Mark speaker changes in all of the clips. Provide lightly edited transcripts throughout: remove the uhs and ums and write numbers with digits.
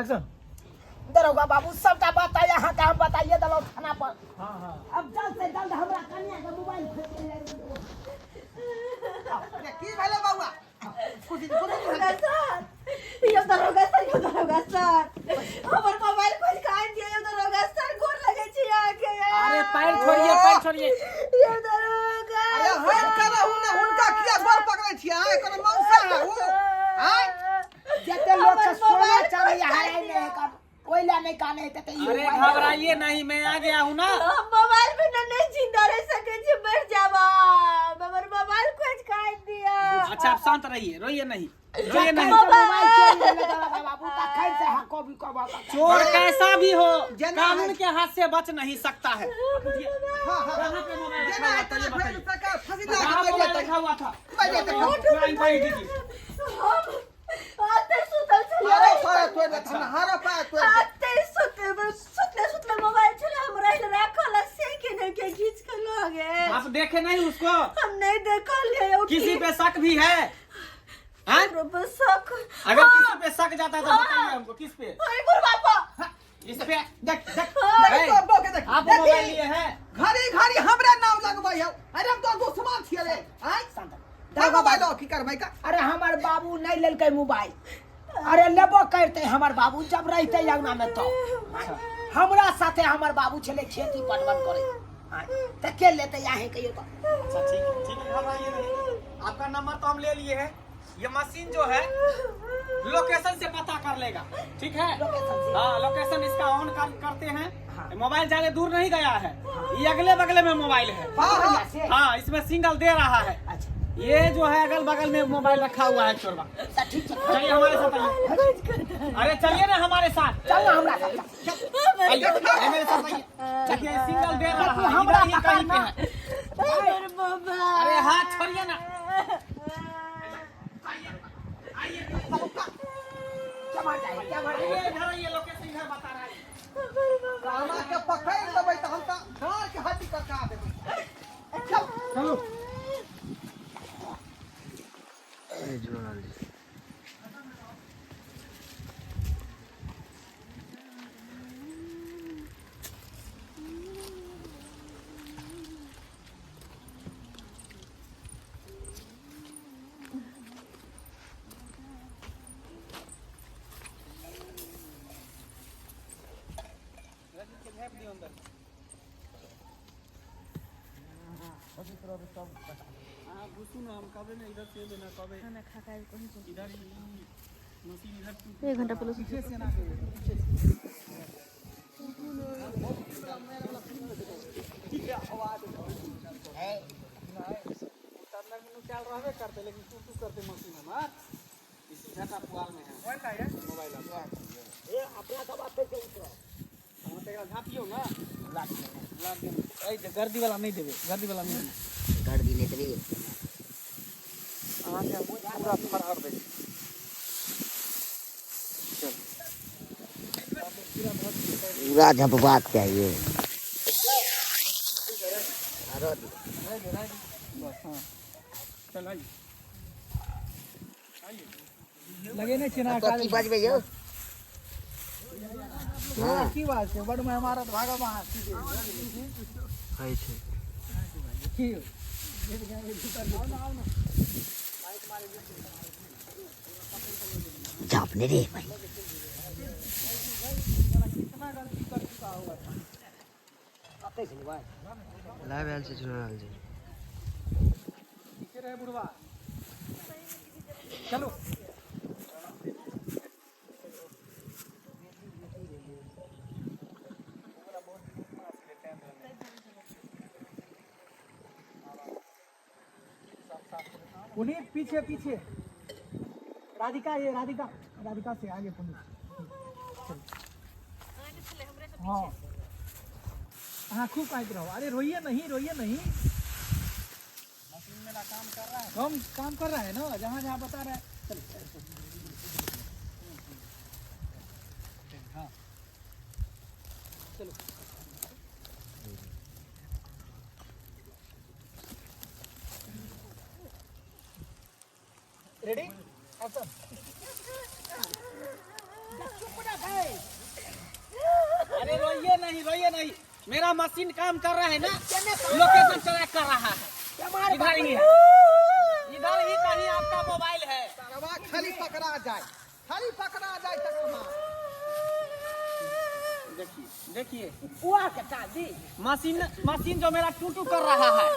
Speaker 1: दरोगा बाबू सबका बताया यहाँ का हम बताइए दलो थाना पर।
Speaker 2: हाँ हाँ
Speaker 1: अब जल्द से जल्द हमरा कन्या का मोबाइल
Speaker 3: की भेले बाबूआ कुछ
Speaker 4: दरोगा सर हमर मोबाइल खोज के आन दिए दरोगा सर गोर लगे छी आके
Speaker 2: अरे पैर छोड़िए
Speaker 4: ये दरोगा
Speaker 3: अरे हट कर हुने हुनका किया गोर पकड़े छी आय कोनो मौसा है वो आय
Speaker 1: जते लोग से सोना चांदी हराई नहीं कर कोयला नहीं काने ते
Speaker 2: अरे घबराइए नहीं, मैं आ गया हूँ ना।
Speaker 4: हम मोबाइल बिना नहीं जिंदा रह सके छी, मर जावा हमर मोबाइल खोज के आन दिया।
Speaker 2: अच्छा आप शांत रहिए, रोइए नहीं, रोइए नहीं।
Speaker 1: मोबाइल चोरी ले दरोगा बाबू का खैर से हको भी को बाबा
Speaker 2: चोर कैसा भी हो
Speaker 3: जना
Speaker 2: कानून के हाथ से बच नहीं सकता है।
Speaker 3: हां हां
Speaker 2: कहाँ पे मोबाइल रखा
Speaker 3: जना
Speaker 2: हुआ था,
Speaker 3: इतना
Speaker 2: ये
Speaker 3: भेड़
Speaker 2: बताइए।
Speaker 3: सरकार फंसी
Speaker 2: कहाँ
Speaker 3: लगा
Speaker 2: मोबाइल रखा हुआ था?
Speaker 3: बजे तक
Speaker 4: आते सुतल छले
Speaker 3: हारो पाए तो थाना हारो पाए तो
Speaker 4: आते सुतले मोबाइल छले हम रह रखल से के ने के खींच के लगे।
Speaker 2: आप देखे नहीं उसको?
Speaker 4: हम नहीं देखल है
Speaker 2: किसी पे शक भी है? हाँ?
Speaker 4: शक
Speaker 2: अगर किसी पे शक जाता है तो बताइए हमको, किस पे?
Speaker 4: अरे गुरु बापा
Speaker 2: इस पे?
Speaker 3: देख देख
Speaker 2: है?
Speaker 3: देख तो के देख
Speaker 2: आप मोबाइल लिए हैं?
Speaker 3: घड़ी घड़ी हमरा नाम लगबै हो। अरे हम तो दुश्मन छिए रे आय दरोगा मोबाइल की करबै का।
Speaker 1: अरे हमार बाबू नहीं लेलकै मोबाइल, अरे लेबो करते हमार बाबू जब रहते अंगना में तो हमरा साथे हमार बाबू छले खेती पटवन करे त के लेते यहाँ कहियो तो।
Speaker 2: अच्छा ठीक है घबराइए नहीं। आपका नंबर तो हम ले लिए हैं, ये मशीन जो है लोकेशन से पता कर लेगा, ठीक है? हाँ लोकेशन इसका ऑन करते हैं। मोबाइल ज्यादा दूर नहीं गया है, ये अगले बगले में मोबाइल है। हाँ इसमें सिंगल दे रहा है। ये जो है अगल बगल में मोबाइल रखा हुआ है चोरवा। चलिए हमारे साथ आइए। अरे चलिए ना हमारे साथ,
Speaker 1: चल ना हमरा साथ
Speaker 2: आइए मेरे साथ आइए। देखिए सिंगल दे रहा है, इधर ही कहीं पे है। अरे हाथ छोड़िए ना, ये लोकेशन इधर बता रहा है।
Speaker 3: कामा के पकड़ लेबै त हम त घर के हड्डी कटा देबै।
Speaker 2: चलो
Speaker 4: एक घंटा पहले
Speaker 2: चल रहबे करते लेकिन तू करते मशीन हमार इसी घाटा पुआल में है मोबाइल ए अपना सब बात पे उतरो हम तेरा झापियो ना लाग ए गर्दी वाला नहीं देबे, गर्दी वाला नहीं
Speaker 1: गर्दी नहीं देबे
Speaker 2: आहां के पूरा फरहर दे।
Speaker 1: पूरा झपबाक चाहिए।
Speaker 2: चल आइए लगे नहीं चिना
Speaker 1: तो की बजबे यो
Speaker 2: हां की बात है बड़ में हमारा तो भागा वहां
Speaker 1: है छे
Speaker 2: की
Speaker 1: झापने रे भाई आते से भाई लाइव आल से सुनाल जी
Speaker 2: ठीक रहे बुढ़वा। चलो पुनीत पीछे पीछे राधिका, ये राधिका से आगे पुनीत। हाँ हाँ खूब काट रहो। अरे रोइए नहीं मशीन मेरा काम कर रहा है, काम कर रहा है ना जहाँ जहाँ बता रहा है। चलो हाँ चलो रेडी एक्शन। मेरा मशीन काम कर रहा है ना, लोकेशन ट्रैक कर रहा है। इधर ही कहीं आपका मोबाइल है।
Speaker 3: तरवा खाली पकड़ा जाए, खाली पकड़ा जाए तरवा।
Speaker 2: देखिए
Speaker 1: बुआ के चाची
Speaker 2: मशीन जो मेरा टू कर रहा है,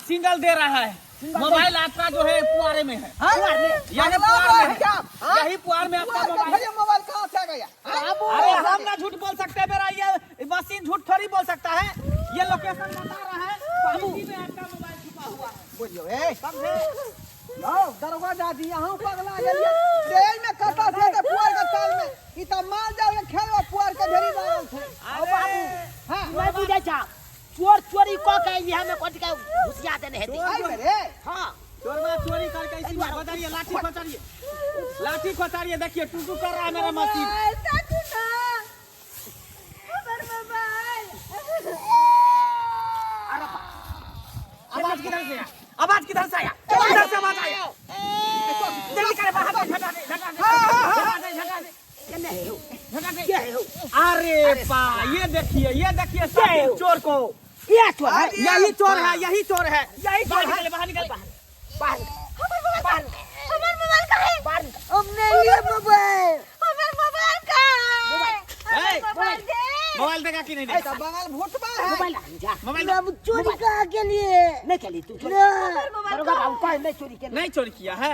Speaker 2: सिग्नल दे रहा है। मोबाइल आपका जो है पुआरे में है, यही पुआर में है, यही पुआर में आपका मोबाइल।
Speaker 3: मोबाइल कहाँ से आ गया?
Speaker 2: अरे हम ना झूठ बोल सकते, मेरा ये मशीन झूठ थोड़ी बोल सकता है। ये लोकेशन बता रहा है, इसी में आपका मोबाइल छुपा हुआ है।
Speaker 3: बोलियो ए समझे? लो दरवा दादी यहाँ पगला गेलिए। देह में कटा से तो पुआर के ताल में ई त मार जाओ खेलवा पुआर के ढेरी लागल थे।
Speaker 1: ओ बाबू
Speaker 3: हां
Speaker 1: मैं बुझे छा चोर चोरी क के यहाँ में कोट के घुसिया देने हेती।
Speaker 3: आई मेरे
Speaker 1: हां
Speaker 2: चोरवा चोरी करके इसी में बजारिए, लाठी खोचारिए, लाठी खोचारिए। देखिए टू कर रहा है मेरा मशीन।
Speaker 4: चाचू ना हमार मोबाइल।
Speaker 2: आवाज किधर से आया? आवाज किधर से आया? किधर से आवाज आया? जल्दी करे, बाहर से झटा दे, झटा दे, झटा दे।
Speaker 1: क्या है हो?
Speaker 2: अरे पा, ये देखिए सब चोर को।
Speaker 1: ये चोर है,
Speaker 2: यही चोर है, यही चोर है।
Speaker 1: यही चोर है।
Speaker 2: बाहर निकले।
Speaker 1: बाहर
Speaker 4: हमार मोबाइल का है।
Speaker 1: बाहर
Speaker 4: हमने लिए मोबाइल। हमार मोबाइल का है।
Speaker 2: ए,
Speaker 4: मोबाइल दे।
Speaker 2: मोबाइल देगा कि नहीं
Speaker 3: ए
Speaker 2: देगा?
Speaker 3: त बंगाल भूतबा है।
Speaker 1: मोबाइल जा
Speaker 2: मोबाइल
Speaker 4: अब चोरी कहाँ के लिए?
Speaker 1: नहीं चली तू चोरी।
Speaker 4: हमार मोबाइल
Speaker 1: दरोगा
Speaker 4: का
Speaker 1: बाबू कहे नहीं चोरी के
Speaker 2: नहीं चोरी किया है,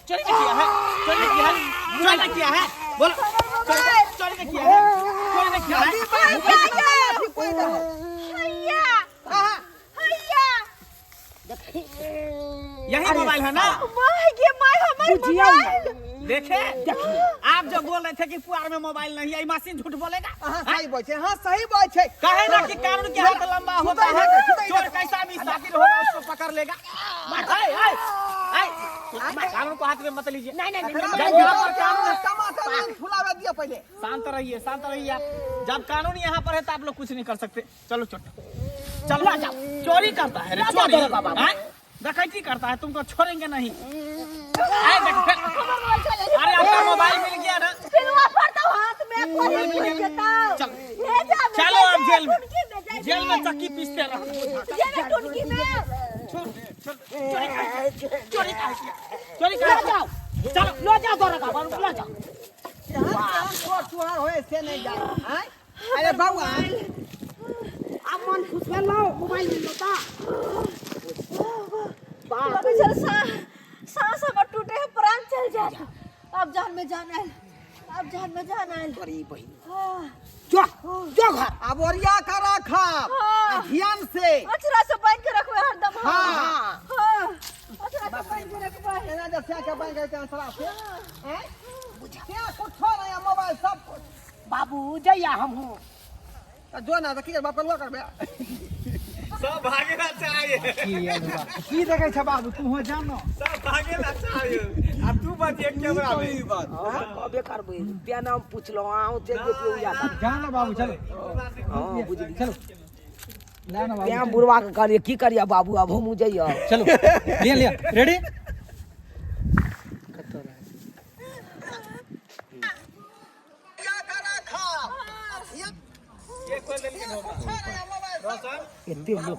Speaker 2: चोरी नहीं किया है, चोरी नहीं किया है, चोरी नहीं किया है। बोलो चोरी नहीं किया है, चोरी नहीं किया है।
Speaker 4: हैया हैया
Speaker 2: यही मोबाइल है ना?
Speaker 4: माय के माय हमार
Speaker 1: बुझिया
Speaker 4: मोबाइल।
Speaker 2: देखे, आप जो बोल रहे थे कि पुआर में मोबाइल नहीं है, मशीन झूठ बोलेगा।
Speaker 3: हां सही बोल छे, हां सही बोल छे।
Speaker 2: कहे ना कि कानून के हाथ लंबा होता है, चोर कैसा भी साबित होगा उसको पकड़ लेगा। कानून को हाथ में मत लीजिए।
Speaker 1: नहीं नहीं
Speaker 2: यहाँ पर कानून,
Speaker 3: टमाटर फुलावे दिया पहले।
Speaker 2: शांत रहिए, शांत रहिए। जब कानून यहाँ पर है तो आप लोग कुछ नहीं कर सकते। चलो चलो जाओ। चोरी करता है रे, चोरी डकैती करता है, तुमको छोड़ेंगे नहीं। अरे आपका मोबाइल मिल गया ना,
Speaker 4: फिर वापरता हाथ में कोई नहीं देता।
Speaker 2: चलो आप जेल में, जेल में चक्की पीसते रहो।
Speaker 4: ये मैं टुनकी में
Speaker 2: चोरी
Speaker 1: ले जाओ, चलो लो जाओ दरोगा बाबू ले जाओ।
Speaker 3: चोर चुहार होए से नहीं जाए। हैं? अरे बाबू
Speaker 1: अब मन खुश में लो मोबाइल में लोता।
Speaker 4: अभी चल सांस अब टूटे हैं, प्राण चल जाए। अब जान में जाना है, अब जान में जाना है।
Speaker 1: बड़ी बहन
Speaker 4: हाँ,
Speaker 1: जो जो घर
Speaker 3: अब ओरिया का रखा
Speaker 4: हाँ।
Speaker 3: ध्यान से।
Speaker 4: अचरा से बांध के रखो हरदम।
Speaker 3: हाँ।
Speaker 4: हाँ, अचरा से बांध के रखो।
Speaker 3: एना जैसे के बैंक के अंतरा से हैं? क्या कुछ नहीं मोबाइल सब कुछ।
Speaker 1: बाबू जया हम हूँ
Speaker 3: तो जो ना देखिए बाप कलवा करबे।
Speaker 2: सब भागेला चाहिए,
Speaker 3: की देखे छ बाबू तू हो जानो।
Speaker 2: सब भागेला चाहिए। अब तू बात एक कैमरा में
Speaker 1: कबे करबे ते नाम पूछ लो आओ चल जेतियो या
Speaker 3: जानो बाबू चलो।
Speaker 1: हां बुझली
Speaker 3: चलो ना ना
Speaker 1: त्या बुरवा के कहलिए की करिया बाबू अब हम जइयो।
Speaker 3: चलो ले रेडी।
Speaker 2: ये कोई ले लेकिन होगा।
Speaker 1: एते लोग